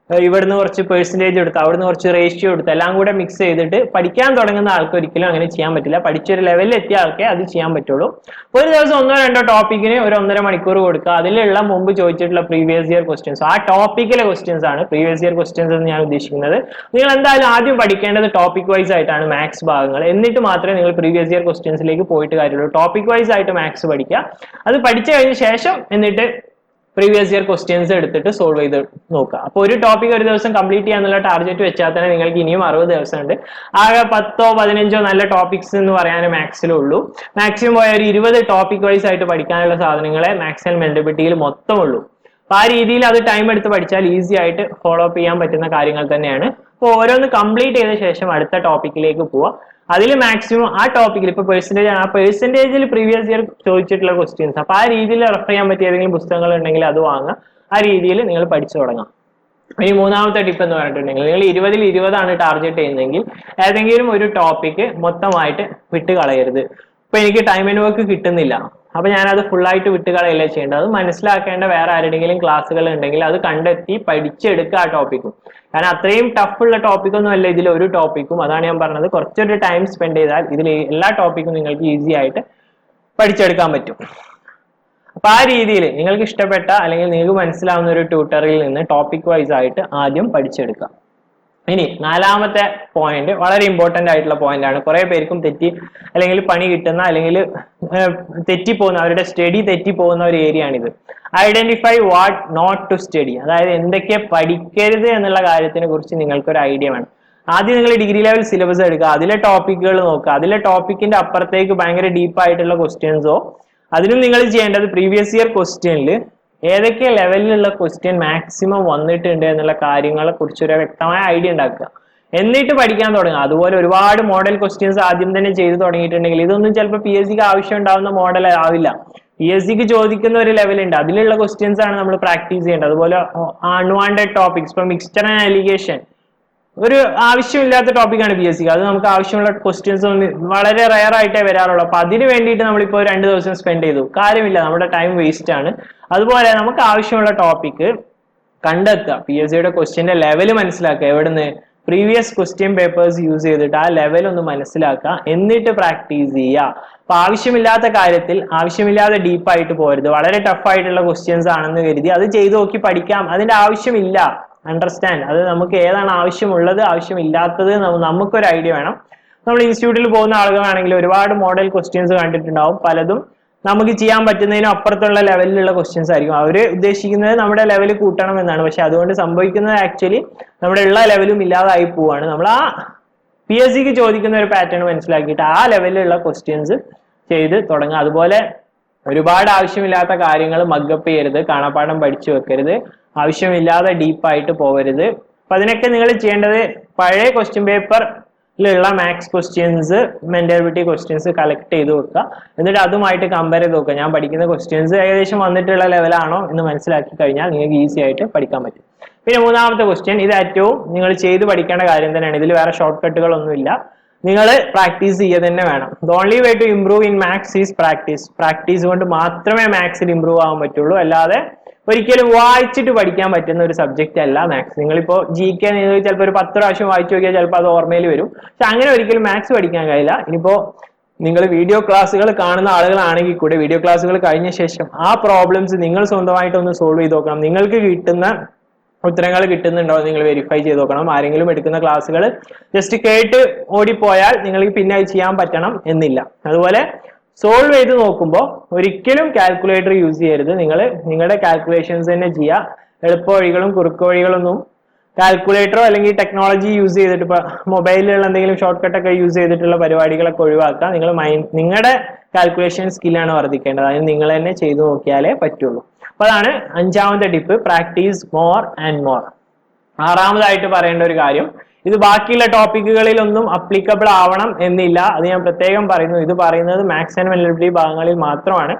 ഇവിടുന്ന് കുറച്ച് പെർസെന്റേജ് എടുത്ത്, അവിടുന്ന് കുറച്ച് റേഷ്യോ എടുത്ത്, എല്ലാം കൂടെ മിക്സ് ചെയ്തിട്ട് പഠിക്കാൻ തുടങ്ങുന്ന ആൾക്ക് ഒരിക്കലും അങ്ങനെ ചെയ്യാൻ പറ്റില്ല. പഠിച്ചൊരു ലെവലിൽ എത്തിയ ആൾക്കേ അത് ചെയ്യാൻ പറ്റുള്ളൂ. ഒരു ദിവസം 1 or 2 ടോപ്പിക്കിന് ഒരു 1.5 മണിക്കൂർ കൊടുക്കുക. അതിലുള്ള മുമ്പ് ചോദിച്ചിട്ടുള്ള പ്രീവിയസ് ഇയർ ക്വസ്റ്റ്യൻസ്, ആ ടോപ്പിക്കിലെ ക്വസ്റ്റ്യൻസ് ആണ് പ്രീവിയസ് ഇയർ ക്വസ്റ്റ്യൻസ് എന്ന് ഞാൻ ഉദ്ദേശിക്കുന്നത്. നിങ്ങൾ എന്തായാലും ആദ്യം പഠിക്കേണ്ടത് ടോപ്പിക് വൈസ് ആയിട്ടാണ് മാത്സ് ഭാഗങ്ങൾ. എന്നിട്ട് മാത്രമേ നിങ്ങൾ പ്രീവിയസ് ഇയർ ക്വസ്റ്റ്യൻസിലേക്ക് പോയിട്ട് കാര്യമുള്ളൂ. ടോപ്പിക് വൈസ് ആയിട്ട് മാത്സ് പഠിക്കുക. അത് പഠിച്ചു കഴിഞ്ഞ ശേഷം എന്നിട്ട് പ്രീവിയസ് ഇയർ ക്വസ്റ്റ്യൻസ് എടുത്തിട്ട് സോൾവ് ചെയ്ത് നോക്കുക. അപ്പോൾ ഒരു ടോപ്പിക് ഒരു ദിവസം കംപ്ലീറ്റ് ചെയ്യാന്നുള്ള ടാർഗറ്റ് വെച്ചാൽ തന്നെ നിങ്ങൾക്ക് ഇനിയും 60 ദിവസം ഉണ്ട്. ആകെ 10-15 നല്ല ടോപ്പിക്സ് എന്ന് പറയാനേ മാത്സിലുള്ളൂ. മാക്സിമം പോയ ഒരു 20 ടോപ്പിക് വൈസ് ആയിട്ട് പഠിക്കാനുള്ള സാധനങ്ങളെ മാത്സ് ആൻഡ് മെന്റബിലിറ്റിയിൽ മൊത്തം ഉള്ളൂ. അപ്പൊ ആ രീതിയിൽ അത് ടൈം എടുത്ത് പഠിച്ചാൽ ഈസി ആയിട്ട് ഫോളോ അപ്പ് ചെയ്യാൻ പറ്റുന്ന കാര്യങ്ങൾ തന്നെയാണ്. അപ്പോൾ ഓരോന്ന് കംപ്ലീറ്റ് ചെയ്ത ശേഷം അടുത്ത ടോപ്പിക്കിലേക്ക് പോവാം. അതിൽ മാക്സിമം ആ ടോപ്പിക്കിൽ ഇപ്പൊ പെർസെന്റേജ് ആണ്, ആ പെർസെന്റേജിൽ പ്രീവിയസ് ഇയർ ചോദിച്ചിട്ടുള്ള ക്വസ്റ്റ്യൻസ്, അപ്പൊ ആ രീതിയിൽ റെഫർ ചെയ്യാൻ പറ്റിയ ഏതെങ്കിലും പുസ്തകങ്ങൾ ഉണ്ടെങ്കിൽ അത് വാങ്ങുക. ആ രീതിയിൽ നിങ്ങൾ പഠിച്ചു തുടങ്ങാം. ഇനി മൂന്നാമത്തെ ടിപ്പ് എന്ന് പറഞ്ഞിട്ടുണ്ടെങ്കിൽ നിങ്ങൾ 20-ൽ 20 ടാർഗറ്റ് ചെയ്യുന്നതെങ്കിൽ ഏതെങ്കിലും ഒരു ടോപ്പിക്ക് മൊത്തമായിട്ട് വിട്ട് കളയരുത്. ഇപ്പൊ എനിക്ക് ടൈം ആൻഡ് വർക്ക് കിട്ടുന്നില്ല, അപ്പൊ ഞാനത് ഫുള്ളായിട്ട് വിട്ട് കളയല്ല ചെയ്യേണ്ടത്. അത് മനസ്സിലാക്കേണ്ട വേറെ ആരുടെങ്കിലും ക്ലാസ്സുകൾ ഉണ്ടെങ്കിൽ അത് കണ്ടെത്തി പഠിച്ചെടുക്കുക ആ ടോപ്പിക്കും. കാരണം അത്രയും ടഫ് ഉള്ള ടോപ്പിക്കൊന്നും അല്ല ഇതിൽ ഒരു ടോപ്പിക്കും. അതാണ് ഞാൻ പറഞ്ഞത്, കുറച്ചൊരു ടൈം സ്പെൻഡ് ചെയ്താൽ ഇതിൽ എല്ലാ ടോപ്പിക്കും നിങ്ങൾക്ക് ഈസി ആയിട്ട് പഠിച്ചെടുക്കാൻ പറ്റും. അപ്പൊ ആ രീതിയിൽ നിങ്ങൾക്ക് ഇഷ്ടപ്പെട്ട അല്ലെങ്കിൽ നിങ്ങൾക്ക് മനസ്സിലാവുന്ന ഒരു ട്യൂട്ടറിൽ നിന്ന് ടോപ്പിക് വൈസ് ആയിട്ട് ആദ്യം പഠിച്ചെടുക്കാം. ഇനി നാലാമത്തെ പോയിന്റ് വളരെ ഇമ്പോർട്ടന്റ് ആയിട്ടുള്ള പോയിന്റ് ആണ്. കുറെ പേർക്കും അല്ലെങ്കിൽ പണി കിട്ടുന്ന അല്ലെങ്കിൽ തെറ്റിപ്പോകുന്ന, അവരുടെ സ്റ്റഡി തെറ്റിപ്പോകുന്ന ഒരു ഏരിയ ആണിത്. Identify what not to study. അതായത് എന്തൊക്കെ പഠിക്കരുത് എന്നുള്ള കാര്യത്തിനെ കുറിച്ച് നിങ്ങൾക്കൊരു ഐഡിയ വേണം. ആദ്യം നിങ്ങൾ ഡിഗ്രി ലെവൽ സിലബസ് എടുക്കുക, അതിലെ ടോപ്പിക്കുകൾ നോക്കുക. അതിലെ ടോപ്പിക്കിന്റെ അപ്പുറത്തേക്ക് ഭയങ്കര ഡീപ്പ് ആയിട്ടുള്ള ക്വസ്റ്റ്യൻസോ, അതിനും നിങ്ങൾ ചെയ്യേണ്ടത് പ്രീവിയസ് ഇയർ ക്വസ്റ്റ്യനിൽ ഏതൊക്കെ ലെവലിലുള്ള ക്വസ്റ്റ്യൻ മാക്സിമം വന്നിട്ടുണ്ട് എന്നുള്ള കാര്യങ്ങളെ കുറിച്ചൊരു വ്യക്തമായ ഐഡിയ ഉണ്ടാക്കുക. എന്നിട്ട് പഠിക്കാൻ തുടങ്ങുക. അതുപോലെ ഒരുപാട് മോഡൽ ക്വസ്റ്റ്യൻസ് ആദ്യം തന്നെ ചെയ്ത് തുടങ്ങിയിട്ടുണ്ടെങ്കിൽ ഇതൊന്നും ചിലപ്പോൾ PSCക്ക് ആവശ്യം ഉണ്ടാവുന്ന മോഡൽ ആവില്ല. PSCക്ക് ചോദിക്കുന്ന ഒരു ലെവൽ ഉണ്ട്, അതിലുള്ള ക്വസ്റ്റ്യൻസ് ആണ് നമ്മൾ പ്രാക്ടീസ് ചെയ്യേണ്ടത്. അതുപോലെ അൺവാണ്ടഡ് ടോപ്പിക്സ്, ഇപ്പൊ മിക്സ്ചർ ആൻഡ് അലിഗേഷൻ ഒരു ആവശ്യമില്ലാത്ത ടോപ്പിക്കാണ് PSCക്ക്. അത് നമുക്ക് ആവശ്യമുള്ള ക്വസ്റ്റ്യൻസ് വളരെ റയർ ആയിട്ടേ വരാറുള്ളൂ. അപ്പൊ അതിന് വേണ്ടിയിട്ട് നമ്മളിപ്പോൾ 2 ദിവസം സ്പെൻഡ് ചെയ്തു, കാര്യമില്ല, നമ്മുടെ ടൈം വേസ്റ്റ് ആണ്. അതുപോലെ നമുക്ക് ആവശ്യമുള്ള ടോപ്പിക്ക് കണ്ടെത്തുക, PSCയുടെ ക്വസ്റ്റ്യന്റെ ലെവൽ മനസ്സിലാക്കുക. എവിടുന്ന്? പ്രീവിയസ് ക്വസ്റ്റ്യൻ പേപ്പേഴ്സ് യൂസ് ചെയ്തിട്ട് ആ ലെവൽ ഒന്ന് മനസ്സിലാക്കുക, എന്നിട്ട് പ്രാക്ടീസ് ചെയ്യുക. അപ്പൊ ആവശ്യമില്ലാത്ത കാര്യത്തിൽ ആവശ്യമില്ലാതെ ഡീപ്പായിട്ട് പോകരുത്. വളരെ ടഫ് ആയിട്ടുള്ള ക്വസ്റ്റ്യൻസ് ആണെന്ന് കരുതി അത് ചെയ്ത് നോക്കി പഠിക്കാം, അതിന്റെ ആവശ്യമില്ല. അണ്ടർസ്റ്റാൻഡ്, അത് നമുക്ക് ഏതാണ് ആവശ്യമുള്ളത് ആവശ്യമില്ലാത്തത് നമുക്കൊരു ഐഡിയ വേണം. നമ്മൾ ഇൻസ്റ്റിറ്റ്യൂട്ടിൽ പോകുന്ന ആളുകളാണെങ്കിൽ ഒരുപാട് മോഡൽ ക്വസ്റ്റ്യൻസ് കണ്ടിട്ടുണ്ടാവും. പലതും നമുക്ക് ചെയ്യാൻ പറ്റുന്നതിനും അപ്പുറത്തുള്ള ലെവലിലുള്ള ക്വസ്റ്റ്യൻസ് ആയിരിക്കും. അവര് ഉദ്ദേശിക്കുന്നത് നമ്മുടെ ലെവൽ കൂട്ടണം എന്നാണ്. പക്ഷെ അതുകൊണ്ട് സംഭവിക്കുന്നത് ആക്ച്വലി നമ്മുടെ ഉള്ള ലെവലും ഇല്ലാതായി പോവാണ്. നമ്മൾ ആ PSCക്ക് ചോദിക്കുന്ന ഒരു പാറ്റേൺ മനസ്സിലാക്കിയിട്ട് ആ ലെവലിലുള്ള ക്വസ്റ്റ്യൻസ് ചെയ്ത് തുടങ്ങുക. അതുപോലെ ഒരുപാട് ആവശ്യമില്ലാത്ത കാര്യങ്ങൾ മഗ്ഗപ്പ് ചെയ്യരുത്, കാണാപ്പാഠം പഠിച്ചു വെക്കരുത്, ആവശ്യമില്ലാതെ ഡീപ്പായിട്ട് പോകരുത്. അപ്പൊ അതിനൊക്കെ നിങ്ങൾ ചെയ്യേണ്ടത് പഴയ ക്വസ്റ്റ്യൻ പേപ്പറിലുള്ള maths questions, mental ability questions collect ചെയ്ത് വെക്കുക. എന്നിട്ട് അതുമായിട്ട് കമ്പയർ ചെയ്ത് നോക്കുക, ഞാൻ പഠിക്കുന്ന ക്വസ്റ്റ്യൻസ് ഏകദേശം വന്നിട്ടുള്ള ലെവലാണോ എന്ന് മനസ്സിലാക്കി കഴിഞ്ഞാൽ നിങ്ങൾക്ക് ഈസി ആയിട്ട് പഠിക്കാൻ പറ്റും. പിന്നെ മൂന്നാമത്തെ ക്വസ്റ്റ്യൻ, ഇത് ഏറ്റവും നിങ്ങൾ ചെയ്ത് പഠിക്കേണ്ട കാര്യം തന്നെയാണ്. ഇതിൽ വേറെ ഷോർട്ട് കട്ടുകളൊന്നുമില്ല, നിങ്ങൾ പ്രാക്ടീസ് ചെയ്യുക തന്നെ വേണം. The only way to improve in maths is practice. Practice കൊണ്ട് മാത്രമേ മാത്സിൽ ഇംപ്രൂവ് ആവാൻ പറ്റുള്ളൂ, അല്ലാതെ ഒരിക്കലും വായിച്ചിട്ട് പഠിക്കാൻ പറ്റുന്ന ഒരു സബ്ജക്റ്റ് അല്ല മാത്സ്. നിങ്ങളിപ്പോ GK നിങ്ങൾ ചിലപ്പോൾ ഒരു 10 പ്രാവശ്യം വായിച്ചു നോക്കിയാൽ ചിലപ്പോൾ അത് ഓർമ്മയിൽ വരും. പക്ഷെ അങ്ങനെ ഒരിക്കലും മാത്സ് പഠിക്കാൻ കഴിയില്ല. ഇനിയിപ്പോ നിങ്ങൾ വീഡിയോ ക്ലാസ്സുകൾ കാണുന്ന ആളുകളാണെങ്കിൽ കൂടെ വീഡിയോ ക്ലാസ്സുകൾ കഴിഞ്ഞ ശേഷം ആ പ്രോബ്ലംസ് നിങ്ങൾ സ്വന്തമായിട്ടൊന്ന് സോൾവ് ചെയ്ത് നോക്കണം. നിങ്ങൾക്ക് കിട്ടുന്ന ഉത്തരങ്ങൾ കിട്ടുന്നുണ്ടോ നിങ്ങൾ വെരിഫൈ ചെയ്ത് നോക്കണം. ആരെങ്കിലും എടുക്കുന്ന ക്ലാസ്സുകൾ ജസ്റ്റ് കേട്ട് ഓടിപ്പോയാൽ നിങ്ങൾക്ക് പിന്നെ അത് ചെയ്യാൻ പറ്റണം എന്നില്ല. അതുപോലെ സോൾവ് ചെയ്ത് നോക്കുമ്പോൾ ഒരിക്കലും കാൽക്കുലേറ്റർ യൂസ് ചെയ്യരുത്. നിങ്ങൾ നിങ്ങളുടെ കാൽക്കുലേഷൻസ് തന്നെ ചെയ്യുക. എളുപ്പ വഴികളും കുറുക്ക് വഴികളൊന്നും കാൽക്കുലേറ്ററോ അല്ലെങ്കിൽ ടെക്നോളജി യൂസ് ചെയ്തിട്ട് ഇപ്പൊ മൊബൈലിലുള്ള എന്തെങ്കിലും ഷോർട്ട് കട്ടൊക്കെ യൂസ് ചെയ്തിട്ടുള്ള പരിപാടികളൊക്കെ ഒഴിവാക്കുക. നിങ്ങൾ നിങ്ങളുടെ കാൽക്കുലേഷൻ സ്കില്ലാണ് വർദ്ധിക്കേണ്ടത്. അതിന് നിങ്ങൾ തന്നെ ചെയ്തു നോക്കിയാലേ പറ്റുള്ളൂ. അപ്പൊ അതാണ് 5ാമത്തെ tip, practice more and more. 6ാമതായിട്ട് പറയേണ്ട ഒരു കാര്യം, ഇത് ബാക്കിയുള്ള ടോപ്പിക്കുകളിലൊന്നും അപ്ലിക്കബിൾ ആവണം എന്നില്ല, അത് ഞാൻ പ്രത്യേകം പറയുന്നു. ഇത് പറയുന്നത് മാത്സ് ആൻഡ് മെന്റബിലിറ്റി ഭാഗങ്ങളിൽ മാത്രമാണ്.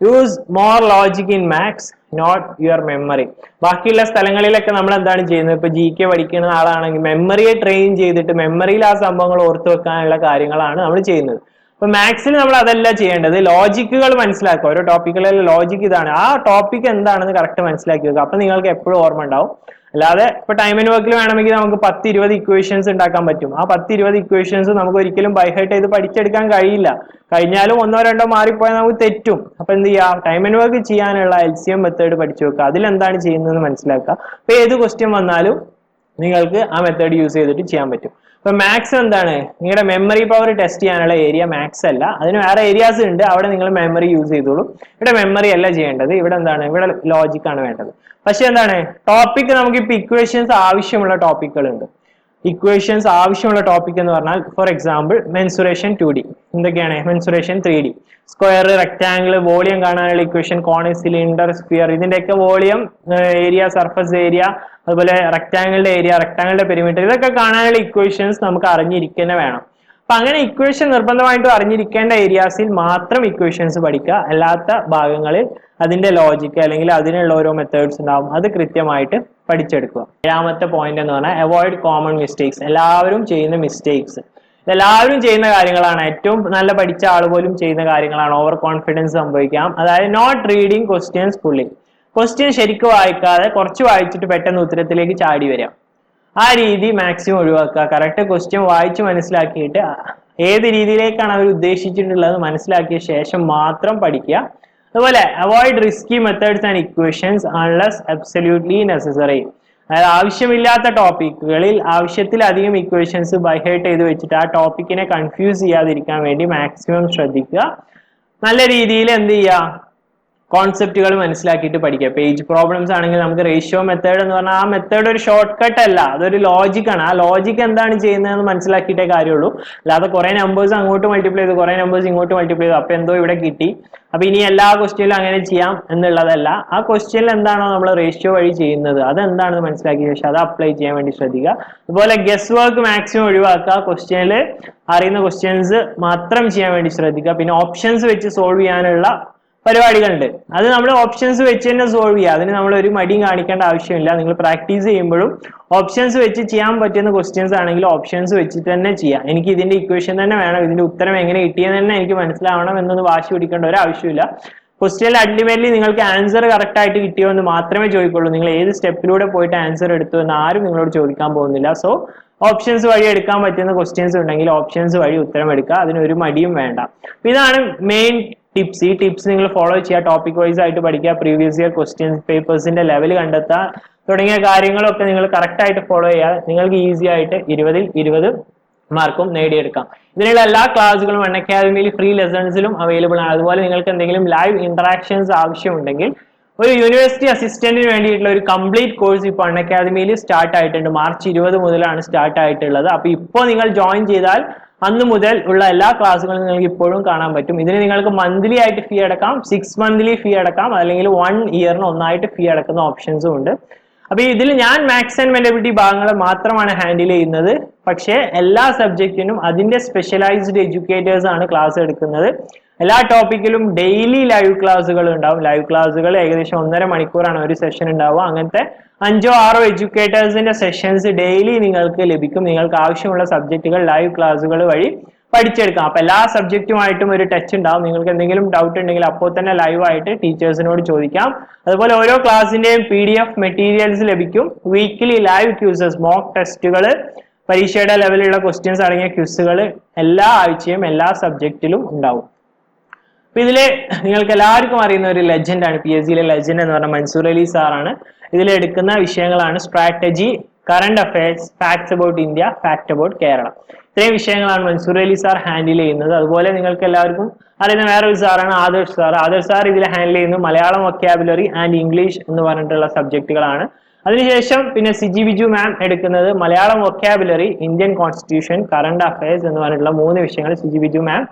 Use more logic in maths, not your memory. ബാക്കിയുള്ള സ്ഥലങ്ങളിലൊക്കെ നമ്മൾ എന്താണ് ചെയ്യുന്നത്? ഇപ്പൊ GK പഠിക്കുന്ന ആളാണെങ്കിൽ മെമ്മറിയെ ട്രെയിൻ ചെയ്തിട്ട് മെമ്മറിയിൽ ആ സംഭവങ്ങൾ ഓർത്തു വെക്കാനുള്ള കാര്യങ്ങളാണ് നമ്മൾ ചെയ്യുന്നത്. അപ്പൊ മാത്സിൽ നമ്മൾ അതല്ല ചെയ്യേണ്ടത്, ലോജിക്കുകൾ മനസ്സിലാക്കുക. ഓരോ ടോപ്പിക്കുകളിലെ ലോജിക്ക് ഇതാണ്, ആ ടോപ്പിക് എന്താണെന്ന് കറക്റ്റ് മനസ്സിലാക്കി വെക്കുക. അപ്പൊ നിങ്ങൾക്ക് എപ്പോഴും ഓർമ്മ ഉണ്ടാവും. അല്ലാതെ ഇപ്പൊ ടൈം ആൻഡ് വർക്കിൽ വേണമെങ്കിൽ നമുക്ക് 10-20 ഇക്വേഷൻസ് ഉണ്ടാക്കാൻ പറ്റും. ആ 10-20 ഇക്വേഷൻസ് നമുക്ക് ഒരിക്കലും ബൈഹേർട്ട് ചെയ്ത് പഠിച്ചെടുക്കാൻ കഴിയില്ല. കഴിഞ്ഞാലും 1-2 മാറിപ്പോയാൽ നമുക്ക് തെറ്റും. അപ്പൊ എന്ത് ചെയ്യാം? ടൈം ആൻഡ് വർക്ക് ചെയ്യാനുള്ള LCM മെത്തേഡ് പഠിച്ചു വെക്കുക. അതിലെന്താണ് ചെയ്യുന്നതെന്ന് മനസ്സിലാക്കുക. അപ്പൊ ഏത് ക്വസ്റ്റ്യൻ വന്നാലും നിങ്ങൾക്ക് ആ മെത്തേഡ് യൂസ് ചെയ്തിട്ട് ചെയ്യാൻ പറ്റും. ഇപ്പൊ മാത്സ് എന്താണ്, നിങ്ങളുടെ മെമ്മറി പവർ ടെസ്റ്റ് ചെയ്യാനുള്ള ഏരിയ മാത്സ് അല്ല, അതിന് വേറെ ഏരിയാസ് ഉണ്ട്, അവിടെ നിങ്ങൾ മെമ്മറി യൂസ് ചെയ്തോളൂ. ഇവിടെ മെമ്മറി അല്ല ചെയ്യേണ്ടത്, ഇവിടെ എന്താണ്, ഇവിടെ ലോജിക് ആണ് വേണ്ടത്. പക്ഷെ എന്താണ് ടോപ്പിക്, നമുക്ക് ഇപ്പൊ ഇക്വേഷൻസ് ആവശ്യമുള്ള ടോപ്പിക്കുകൾ ഉണ്ട്. ഇക്വേഷൻസ് ആവശ്യമുള്ള ടോപ്പിക് എന്ന് പറഞ്ഞാൽ ഫോർ എക്സാമ്പിൾ മെൻസുറേഷൻ 2D, എന്തൊക്കെയാണ് mensuration 3D, square, rectangle, volume കാണാനുള്ള ഇക്വേഷൻ, കോണിക്, സിലിണ്ടർ, സ്ഫിയർ, ഇതിന്റെയൊക്കെ വോളിയം, ഏരിയ, സർഫസ് ഏരിയ, അതുപോലെ റെക്ടാംഗിളിന്റെ ഏരിയ, റെക്ടാംഗിളിന്റെ പെരിമീറ്റർ, ഇതൊക്കെ കാണാനുള്ള ഇക്വേഷൻസ് നമുക്ക് അറിഞ്ഞിരിക്കുന്നത് വേണം. അപ്പൊ അങ്ങനെ ഇക്വേഷൻ നിർബന്ധമായിട്ടും അറിഞ്ഞിരിക്കേണ്ട ഏരിയാസിൽ മാത്രം ഇക്വേഷൻസ് പഠിക്കുക, അല്ലാത്ത ഭാഗങ്ങളിൽ അതിന്റെ ലോജിക്ക് അല്ലെങ്കിൽ അതിനുള്ള ഓരോ മെത്തേഡ്സ് ഉണ്ടാവും, അത് കൃത്യമായിട്ട് പഠിച്ചെടുക്കുക. ഏഴാമത്തെ പോയിന്റ് എന്ന് പറഞ്ഞാൽ അവോയ്ഡ് കോമൺ മിസ്റ്റേക്സ്. എല്ലാവരും ചെയ്യുന്ന മിസ്റ്റേക്സ്, എല്ലാവരും ചെയ്യുന്ന കാര്യങ്ങളാണ്, ഏറ്റവും നല്ല പഠിച്ച ആൾ പോലും ചെയ്യുന്ന കാര്യങ്ങളാണ്. ഓവർ കോൺഫിഡൻസ് സംഭവിക്കാം, അതായത് not reading questions fully, question ശരിക്കും വായിക്കാതെ കുറച്ച് വായിച്ചിട്ട് പെട്ടെന്ന് ഉത്തരത്തിലേക്ക് ചാടി വരാം. ആ രീതി മാക്സിമം ഒഴിവാക്കുക. കറക്റ്റ് ക്വസ്റ്റ്യൻ വായിച്ച് മനസ്സിലാക്കിയിട്ട് ഏത് രീതിയിലേക്കാണ് അവർ ഉദ്ദേശിച്ചിട്ടുള്ളത് മനസ്സിലാക്കിയ ശേഷം മാത്രം പഠിക്കുക. അതുപോലെ avoid risky methods and equations unless absolutely necessary. അതായത് ആവശ്യമില്ലാത്ത ടോപ്പിക്കുകളിൽ ആവശ്യത്തിലധികം ഇക്വേഷൻസ് ബൈഹേർട്ട് ചെയ്ത് വെച്ചിട്ട് ആ ടോപ്പിക്കിനെ കൺഫ്യൂസ് ചെയ്യാതിരിക്കാൻ വേണ്ടി മാക്സിമം ശ്രദ്ധിക്കുക. നല്ല രീതിയിൽ എന്ത് ചെയ്യുക, കോൺസെപ്റ്റുകൾ മനസ്സിലാക്കിയിട്ട് പഠിക്കുക. പേജ് പ്രോബ്ലംസ് ആണെങ്കിൽ നമുക്ക് റേഷ്യോ മെത്തേഡ് എന്ന് പറഞ്ഞാൽ ആ മെത്തേഡ് ഒരു ഷോർട്ട് കട്ട് അല്ല, അതൊരു ലോജിക് ആണ്. ആ ലോജിക് എന്താണ് ചെയ്യുന്നതെന്ന് മനസ്സിലാക്കിയിട്ടേ കാര്യമുള്ളൂ. അല്ലാതെ കുറെ നമ്പേഴ്സ് അങ്ങോട്ട് മൾട്ടിപ്ലൈ ചെയ്തു, കുറെ നമ്പേഴ്സ് ഇങ്ങോട്ട് മൾട്ടിപ്ലൈ ചെയ്തു, അപ്പൊ എന്തോ ഇവിടെ കിട്ടി, അപ്പൊ ഇനി എല്ലാ ക്വസ്റ്റ്യനിലും അങ്ങനെ ചെയ്യാം എന്നുള്ളതല്ല. ആ ക്വസ്റ്റ്യനിൽ എന്താണോ നമ്മൾ റേഷ്യോ വഴി ചെയ്യുന്നത് അതെന്താണെന്ന് മനസ്സിലാക്കിയ ശേഷം അത് അപ്ലൈ ചെയ്യാൻ വേണ്ടി ശ്രദ്ധിക്കുക. അതുപോലെ ഗസ് വർക്ക് മാക്സിമം ഒഴിവാക്കുക. ക്വസ്റ്റ്യനിൽ അറിയുന്ന ക്വസ്റ്റ്യൻസ് മാത്രം ചെയ്യാൻ വേണ്ടി ശ്രദ്ധിക്കുക. പിന്നെ ഓപ്ഷൻസ് വെച്ച് സോൾവ് ചെയ്യാനുള്ള പരിപാടികളുണ്ട്, അത് നമ്മൾ ഓപ്ഷൻസ് വെച്ച് തന്നെ സോൾവ് ചെയ്യുക. അതിന് നമ്മൾ ഒരു മടിയും കാണിക്കേണ്ട ആവശ്യമില്ല. നിങ്ങൾ പ്രാക്ടീസ് ചെയ്യുമ്പോഴും ഓപ്ഷൻസ് വെച്ച് ചെയ്യാൻ പറ്റുന്ന ക്വസ്റ്റ്യൻസ് ആണെങ്കിൽ ഓപ്ഷൻസ് വെച്ചിട്ട് തന്നെ ചെയ്യാം. എനിക്ക് ഇതിന്റെ ഇക്വേഷൻ തന്നെ വേണം, ഇതിന്റെ ഉത്തരം എങ്ങനെ കിട്ടിയെന്ന് തന്നെ എനിക്ക് മനസ്സിലാവണം എന്നൊന്ന് വാശി പിടിക്കേണ്ട ഒരു ആവശ്യമില്ല. ക്വസ്റ്റ്യനിൽ അൾട്ടിമേറ്റ്ലി നിങ്ങൾക്ക് ആൻസർ കറക്റ്റ് ആയിട്ട് കിട്ടിയോ എന്ന് മാത്രമേ ചോദിക്കുള്ളൂ. നിങ്ങൾ ഏത് സ്റ്റെപ്പിലൂടെ പോയിട്ട് ആൻസർ എടുത്തു എന്ന് ആരും നിങ്ങളോട് ചോദിക്കാൻ പോകുന്നില്ല. സോ ഓപ്ഷൻസ് വഴി എടുക്കാൻ പറ്റുന്ന ക്വസ്റ്റ്യൻസ് ഉണ്ടെങ്കിൽ ഓപ്ഷൻസ് വഴി ഉത്തരം എടുക്കുക, അതിനൊരു മടിയും വേണ്ട. ഇതാണ് മെയിൻ ടിപ്സ്. ഈ ടിപ്സ് നിങ്ങൾ ഫോളോ ചെയ്യുക, ടോപ്പിക് വൈസ് ആയിട്ട് പഠിക്കുക, പ്രീവിയസ് ഇയർ ക്വസ്റ്റ്യൻ പേപ്പേഴ്സിന്റെ ലെവൽ കണ്ടെത്തുക, തുടങ്ങിയ കാര്യങ്ങളൊക്കെ നിങ്ങൾ കറക്റ്റ് ആയിട്ട് ഫോളോ ചെയ്യുക. നിങ്ങൾക്ക് ഈസി ആയിട്ട് 20ൽ 20 മാർക്കും നേടിയെടുക്കാം. ഇതിനുള്ള എല്ലാ ക്ലാസ്സുകളും അൺ അക്കാദമിയിൽ ഫ്രീ ലെസൺസിലും അവൈലബിൾ ആണ്. അതുപോലെ നിങ്ങൾക്ക് എന്തെങ്കിലും ലൈവ് ഇന്ററാക്ഷൻസ് ആവശ്യമുണ്ടെങ്കിൽ ഒരു യൂണിവേഴ്സിറ്റി അസിസ്റ്റന്റിന് വേണ്ടിയിട്ടുള്ള ഒരു കംപ്ലീറ്റ് കോഴ്സ് ഇപ്പോൾ അൺ അക്കാദമിയിൽ സ്റ്റാർട്ട് ആയിട്ടുണ്ട്. മാർച്ച് 20 മുതലാണ് സ്റ്റാർട്ട് ആയിട്ടുള്ളത്. അപ്പൊ ഇപ്പോൾ നിങ്ങൾ ജോയിൻ ചെയ്താൽ അന്ന് മുതൽ ഉള്ള എല്ലാ ക്ലാസ്സുകളും നിങ്ങൾക്ക് ഇപ്പോഴും കാണാൻ പറ്റും. ഇതിന് നിങ്ങൾക്ക് മന്ത്ലി ആയിട്ട് ഫീ അടക്കാം, 6 മന്ത്ലി ഫീ അടക്കാം, അല്ലെങ്കിൽ 1 ഇയറിന് ഒന്നായിട്ട് ഫീ അടക്കുന്ന ഓപ്ഷൻസും ഉണ്ട്. അപ്പൊ ഇതിൽ ഞാൻ മാത്സ് ആൻഡ് മെന്റബിലിറ്റി ഭാഗങ്ങൾ മാത്രമാണ് ഹാൻഡിൽ ചെയ്യുന്നത്. പക്ഷേ എല്ലാ സബ്ജക്റ്റിനും അതിന്റെ സ്പെഷ്യലൈസ്ഡ് എഡ്യൂക്കേറ്റേഴ്സ് ആണ് ക്ലാസ് എടുക്കുന്നത്. എല്ലാ ടോപ്പിക്കിലും ഡെയിലി ലൈവ് ക്ലാസ്സുകൾ ഉണ്ടാവും. ലൈവ് ക്ലാസ്സുകൾ ഏകദേശം 1.5 മണിക്കൂറാണ് ഒരു സെഷൻ ഉണ്ടാവുക. അങ്ങനത്തെ 5 or 6 എഡ്യൂക്കേറ്റേഴ്സിന്റെ സെഷൻസ് ഡെയിലി നിങ്ങൾക്ക് ലഭിക്കും. നിങ്ങൾക്ക് ആവശ്യമുള്ള സബ്ജക്റ്റുകൾ ലൈവ് ക്ലാസ്സുകൾ വഴി പഠിച്ചെടുക്കാം. അപ്പൊ എല്ലാ സബ്ജക്റ്റുമായിട്ടും ഒരു ടച്ച് ഉണ്ടാവും. നിങ്ങൾക്ക് എന്തെങ്കിലും ഡൗട്ട് ഉണ്ടെങ്കിൽ അപ്പോൾ തന്നെ ലൈവായിട്ട് ടീച്ചേഴ്സിനോട് ചോദിക്കാം. അതുപോലെ ഓരോ ക്ലാസ്സിന്റെയും PDF മെറ്റീരിയൽസ് ലഭിക്കും. വീക്കിലി ലൈവ് ക്യൂസസ്, മോക്ക് ടെസ്റ്റുകൾ, പരീക്ഷയുടെ ലെവലിലുള്ള ക്വസ്റ്റ്യൻസ് അടങ്ങിയ ക്യൂസുകൾ എല്ലാ ആഴ്ചയും എല്ലാ സബ്ജക്റ്റിലും ഉണ്ടാവും. അപ്പൊ ഇതില് നിങ്ങൾക്ക് എല്ലാവർക്കും അറിയുന്ന ഒരു ലെജൻഡ് ആണ്, PSCയിലെ ലെജൻഡ് എന്ന് പറഞ്ഞ മൻസൂർ അലി സാറാണ്. ഇതിൽ എടുക്കുന്ന വിഷയങ്ങളാണ് strategy, current affairs, facts about India, fact about Kerala. ഇത്രയും വിഷയങ്ങളാണ് മൻസൂർ അലി സാർ ഹാൻഡിൽ ചെയ്യുന്നത്. അതുപോലെ നിങ്ങൾക്ക് എല്ലാവർക്കും അറിയുന്ന വേറൊരു സാറാണ് ആദർശ് സാർ. ആദർശ് സാർ ഇതിൽ ഹാൻഡിൽ ചെയ്യുന്നു മലയാളം വൊക്കാബുലറി ആൻഡ് ഇംഗ്ലീഷ് എന്ന് പറഞ്ഞിട്ടുള്ള സബ്ജക്റ്റുകളാണ്. അതിനുശേഷം പിന്നെ സിജി ബിജു മാം എടുക്കുന്നത് Malayalam vocabulary, Indian constitution, current affairs എന്ന് പറഞ്ഞിട്ടുള്ള 3 വിഷയങ്ങൾ സിജി ബിജു മാം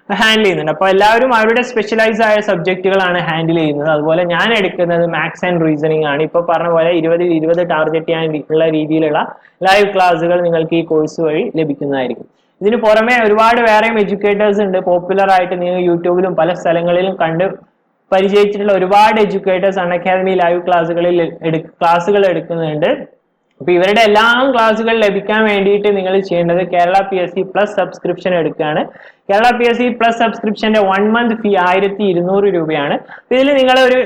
ഹാൻഡിൽ ചെയ്യുന്നുണ്ട്. അപ്പൊ എല്ലാവരും അവരുടെ സ്പെഷ്യലൈസ് ആയ സബ്ജക്റ്റുകളാണ് ഹാൻഡിൽ ചെയ്യുന്നത്. അതുപോലെ ഞാൻ എടുക്കുന്നത് മാത്സ് ആൻഡ് റീസണിംഗ് ആണ്. ഇപ്പൊ പറഞ്ഞ പോലെ 20ൽ 20 ടാർഗറ്റ് ചെയ്യാനുള്ള രീതിയിലുള്ള ലൈവ് ക്ലാസ്സുകൾ നിങ്ങൾക്ക് ഈ കോഴ്സ് വഴി ലഭിക്കുന്നതായിരിക്കും. ഇതിന് പുറമെ ഒരുപാട് വേറെയും എഡ്യൂക്കേറ്റേഴ്സ് ഉണ്ട്. പോപ്പുലർ ആയിട്ട് നിങ്ങൾ യൂട്യൂബിലും പല സ്ഥലങ്ങളിലും കണ്ട് പരിചയിച്ചിട്ടുള്ള ഒരുപാട് എഡ്യൂക്കേറ്റേഴ്സ് അൺ അക്കാദമി ലൈവ് ക്ലാസ്സുകൾ എടുക്കുന്നുണ്ട്. അപ്പൊ ഇവരുടെ എല്ലാ ക്ലാസ്സുകൾ ലഭിക്കാൻ വേണ്ടിയിട്ട് നിങ്ങൾ ചെയ്യേണ്ടത് കേരള PSC പ്ലസ് സബ്സ്ക്രിപ്ഷൻ എടുക്കുകയാണ്. കേരള PSC പ്ലസ് സബ്സ്ക്രിപ്ഷന്റെ 1 മന്ത് ഫീ 1200 രൂപയാണ്. ഇതിൽ നിങ്ങൾ ഒരു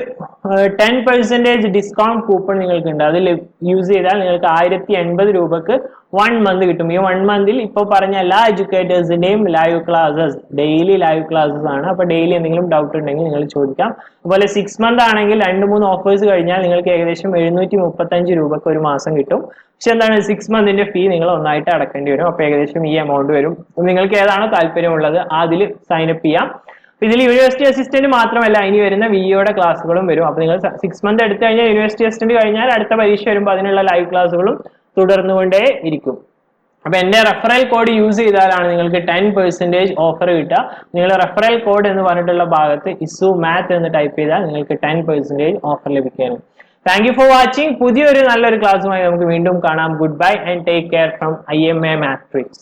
10% ഡിസ്കൗണ്ട് കൂപ്പൺ നിങ്ങൾക്ക് ഉണ്ട്. അതിൽ യൂസ് ചെയ്താൽ നിങ്ങൾക്ക് 1080 രൂപക്ക് 1 മന്ത് കിട്ടും. ഈ 1 മന്തിൽ ഇപ്പോൾ പറഞ്ഞ എല്ലാ എഡ്യൂക്കേറ്റേഴ്സിന്റെയും live classes, daily live classes ആണ്. അപ്പൊ ഡെയിലി എന്തെങ്കിലും ഡൗട്ട് ഉണ്ടെങ്കിൽ നിങ്ങൾ ചോദിക്കാം. അതുപോലെ 6 മന്ത് ആണെങ്കിൽ 2-3 ഓഫേഴ്സ് കഴിഞ്ഞാൽ നിങ്ങൾക്ക് ഏകദേശം 735 രൂപക്ക് ഒരു മാസം കിട്ടും. പക്ഷെ എന്താണ് 6 മന്തിന്റെ ഫീ നിങ്ങൾ ഒന്നായിട്ട് അടക്കേണ്ടി വരും. അപ്പൊ ഏകദേശം ഈ എമൗണ്ട് വരും. നിങ്ങൾക്ക് ഏതാണോ താല്പര്യമുള്ളത് അതിൽ സൈനപ്പ് ചെയ്യാം. ഇതിൽ യൂണിവേഴ്സിറ്റി അസിസ്റ്റന്റ് മാത്രമല്ല, ഇനി വരുന്ന വിഒയുടെ ക്ലാസ്സുകളും വരും. അപ്പൊ നിങ്ങൾ 6 മന്ത് എടുത്തു കഴിഞ്ഞാൽ യൂണിവേഴ്സിറ്റി അസിസ്റ്റന്റ് കഴിഞ്ഞാൽ അടുത്ത പരീക്ഷ വരുമ്പോൾ അതിനുള്ള ലൈവ് ക്ലാസ്സുകളും തുടർന്നുകൊണ്ടേ ഇരിക്കും. അപ്പൊ എന്റെ റെഫറൽ കോഡ് യൂസ് ചെയ്താലാണ് നിങ്ങൾക്ക് 10% ഓഫർ കിട്ടുക. നിങ്ങൾ റെഫറൽ കോഡ് എന്ന് പറഞ്ഞിട്ടുള്ള ഭാഗത്ത് ഇസു മാത്ത് എന്ന് ടൈപ്പ് ചെയ്താൽ നിങ്ങൾക്ക് 10% ഓഫർ ലഭിക്കുകയാണ്. Thank you for watching. പുതിയൊരു നല്ലൊരു ക്ലാസ്സുമായി നമുക്ക് വീണ്ടും കാണാം. Good bye and take care from IMA Math Tricks.